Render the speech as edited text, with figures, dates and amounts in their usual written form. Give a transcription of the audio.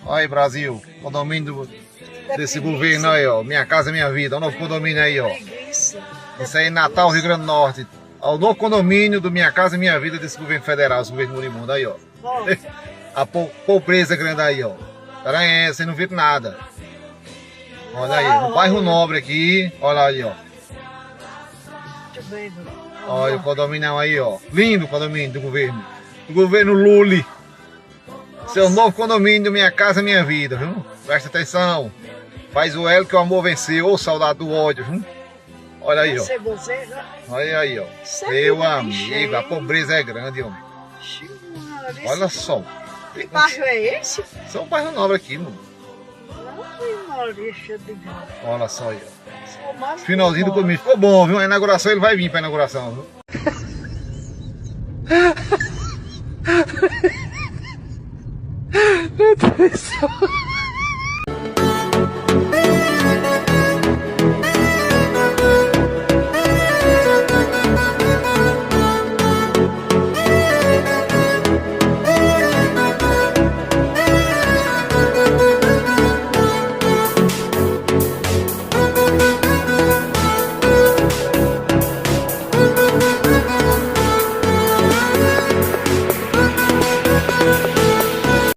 Olha aí, Brasil, condomínio desse governo aí, ó. Minha Casa Minha Vida, o novo condomínio aí, ó. Isso aí, Natal, Rio Grande do Norte. O novo condomínio do Minha Casa Minha Vida desse governo federal, esse governo moribundo aí, ó. A pobreza grande aí, ó. Pera você não vê nada. Olha aí, no bairro Nobre aqui, olha aí, ó. Olha o condomínio aí, ó. Lindo o condomínio do governo. Do governo Lula. Seu novo condomínio do Minha Casa Minha Vida, viu? Presta atenção. Faz o L que o amor venceu, ô saudade do ódio, viu? Olha aí, ó. Olha aí, ó. Meu amigo, a pobreza é grande, ó. Olha só. Que bairro é esse? São bairro Nobre aqui, mano. Olha só aí, ó. Finalzinho do começo. Ficou bom, viu? A inauguração, ele vai vir pra inauguração, viu? Meu Deus do céu.